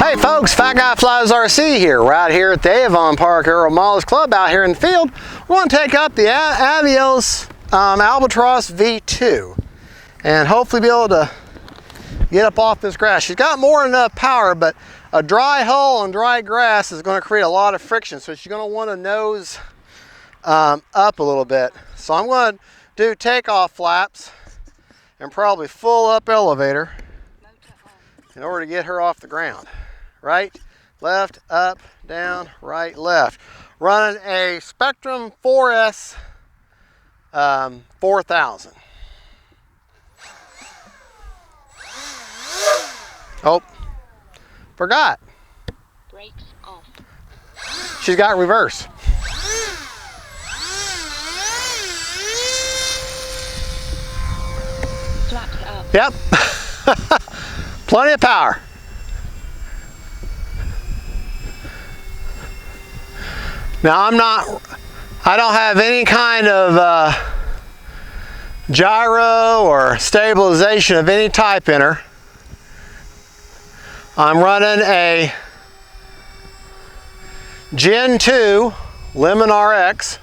Hey folks, Fat Guy Flies RC here, right here at the Avon Park Aero Mileage Club out here in the field. We're going to take up the AVIOS Albatros V2 and hopefully be able to get up off this grass. She's got more than enough power, but a dry hull on dry grass is going to create a lot of friction, so she's going to want to nose up a little bit. So I'm going to do takeoff flaps and probably full up elevator in order to get her off the ground. Right, left, up, down, right, left. Running a Spectrum 4S 4000. Oh, forgot. Brakes off. She's got reverse. Flaps up. Yep. Plenty of power. Now I don't have any kind of gyro or stabilization of any type in her. I'm running a Gen 2 Lemon RX.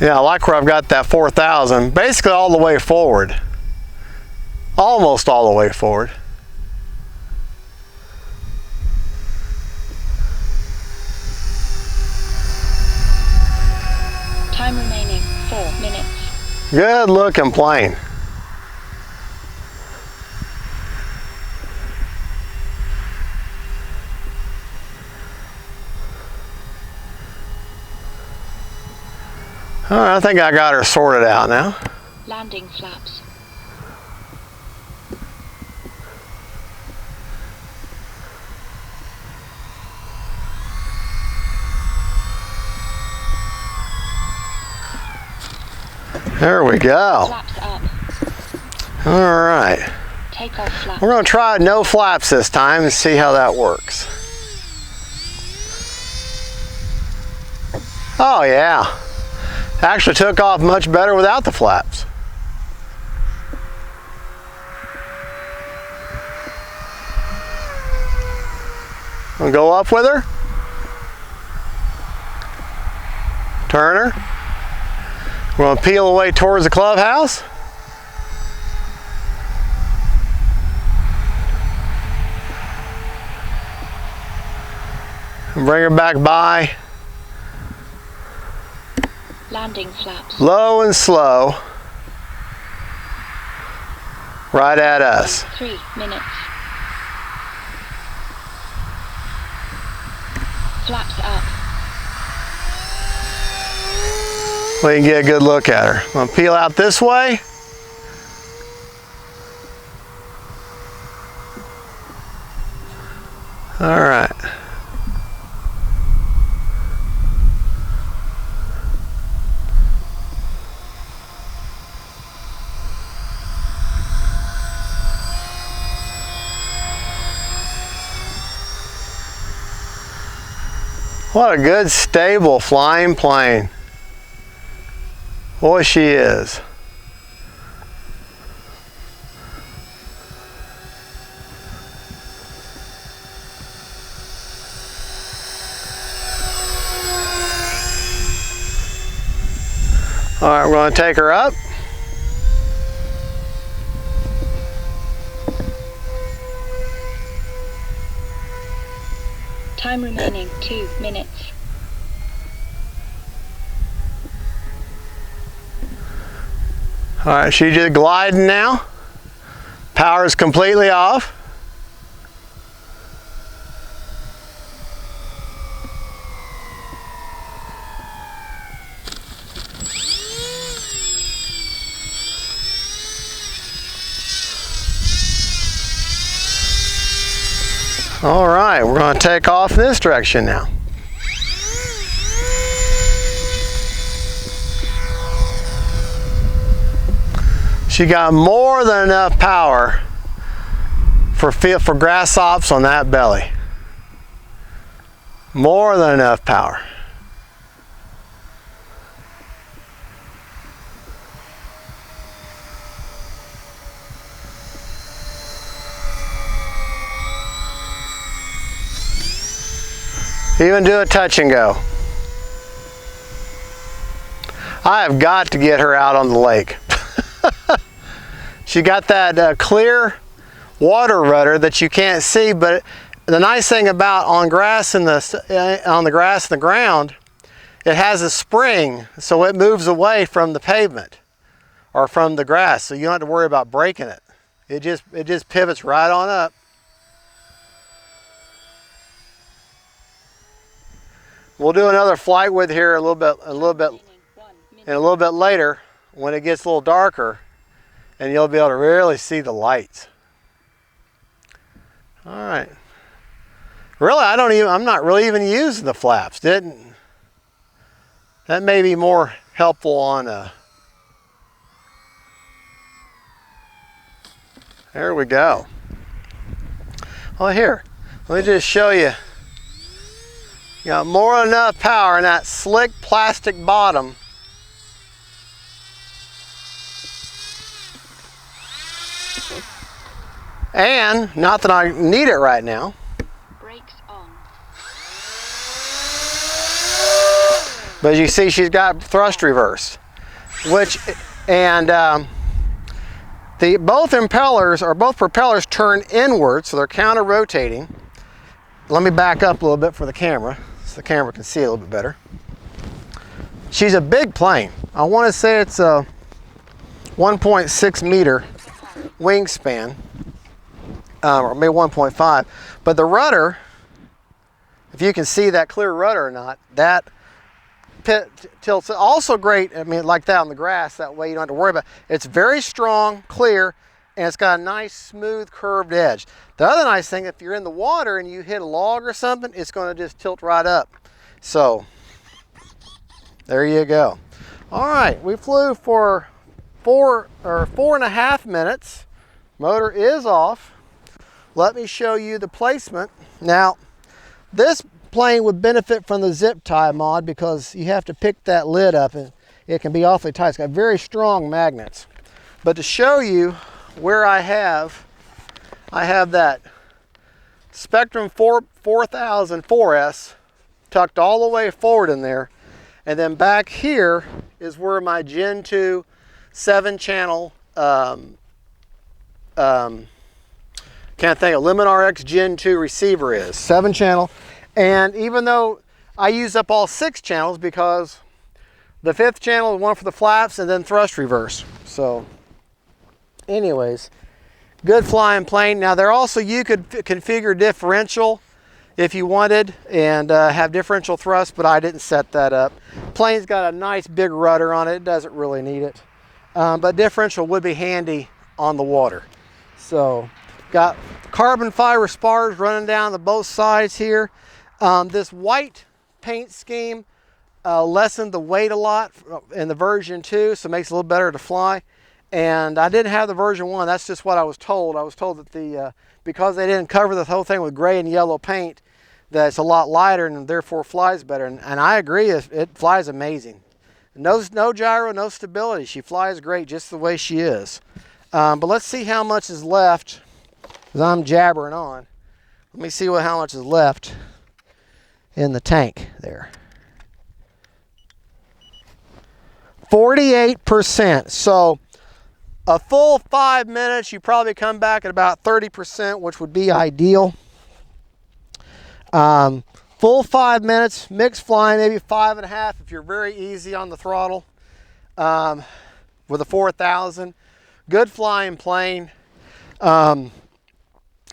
Yeah, I like where I've got that 4000, basically all the way forward. Almost all the way forward. Time remaining 4 minutes. Good looking plane. All right, I think I got her sorted out now. Landing flaps. There we go. Flaps up. All right. Takeoff flaps. We're going to try no flaps this time and see how that works. Oh yeah. Actually took off much better without the flaps. We'll go up with her. Turn her. We're going to peel away towards the clubhouse. And bring her back by. Landing flaps. Low and slow. Right at us. 3 minutes. Flaps up. We can get a good look at her. I'm going to peel out this way. All right. What a good, stable flying plane. Boy, she is. All right, we're going to take her up. Time remaining 2 minutes. All right, she's just gliding now. Power is completely off. All right, we're going to take off in this direction now. She got more than enough power for grass ops on that belly. More than enough power. Even do a touch and go. I have got to get her out on the lake. She got that clear water rudder that you can't see, but the nice thing about on the grass and the ground, it has a spring, so it moves away from the pavement or from the grass, so you don't have to worry about breaking it. It just pivots right on up. We'll do another flight with here a little bit later when it gets a little darker, and you'll be able to really see the lights. All right. Really, I'm not really even using the flaps. That may be more helpful on there we go. Well, here, let me just show you. You got more than enough power in that slick plastic bottom. And, not that I need it right now. Brakes on. But you see she's got thrust reverse. Both propellers turn inward, so they're counter rotating. Let me back up a little bit for the camera, so the camera can see a little bit better. She's a big plane. I want to say it's a 1.6 meter wingspan, or maybe 1.5. But the rudder, if you can see that clear rudder or not, that tilts. Also great, I mean, like that on the grass, that way you don't have to worry about it. It's very strong, clear, and it's got a nice smooth curved edge. The other nice thing, if you're in the water and you hit a log or something, it's going to just tilt right up. So there you go. All right, we flew for 4.5 minutes. Motor is off. Let me show you the placement. Now, this plane would benefit from the zip tie mod because you have to pick that lid up and it can be awfully tight. It's got very strong magnets. But to show you where I have that Spectrum 4000 4S tucked all the way forward in there. And then back here is where my Gen 2 7-channel, can't think of, Limit RX Gen 2 receiver is. 7-channel. And even though I use up all 6 channels because the 5th channel is one for the flaps and then thrust reverse. So anyways, good flying plane. Now there also, you could configure differential if you wanted and have differential thrust, but I didn't set that up. Plane's got a nice big rudder on it. It doesn't really need it. But differential would be handy on the water. So got carbon fiber spars running down the both sides here. This white paint scheme lessened the weight a lot in the version 2, so it makes it a little better to fly. And I didn't have the version 1. That's just what I was told. I was told that because they didn't cover the whole thing with gray and yellow paint, that it's a lot lighter and therefore flies better. And I agree, it flies amazing. No gyro, no stability. She flies great just the way she is. But let's see how much is left, because I'm jabbering on. Let me see how much is left in the tank there. 48%. So a full 5 minutes, you probably come back at about 30%, which would be ideal. Full 5 minutes, mixed flying, maybe 5.5 if you're very easy on the throttle with a 4000. Good flying plane. I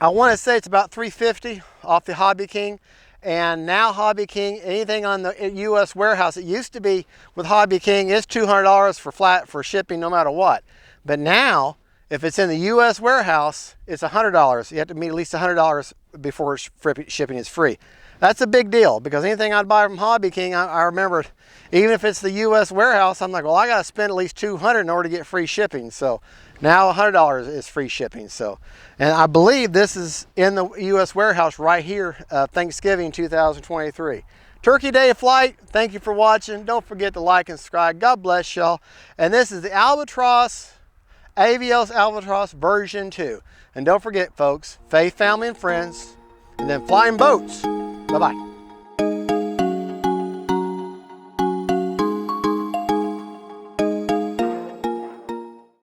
want to say it's about $350 off the Hobby King. And now Hobby King, anything on the U.S. warehouse, it used to be with Hobby King, it's $200 for shipping no matter what. But now, if it's in the U.S. warehouse, it's $100. You have to meet at least $100 before shipping is free. That's a big deal, because anything I'd buy from Hobby King, I remember, even if it's the U.S. warehouse, I'm like, well, I got to spend at least $200 in order to get free shipping. So Now $100 is free shipping. So, and I believe this is in the U.S. warehouse right here, Thanksgiving 2023. Turkey Day flight. Thank you for watching. Don't forget to like and subscribe. God bless y'all. And this is the Albatros, AVIOS Albatros version 2. And don't forget, folks, faith, family, and friends, and then flying boats. Bye-bye.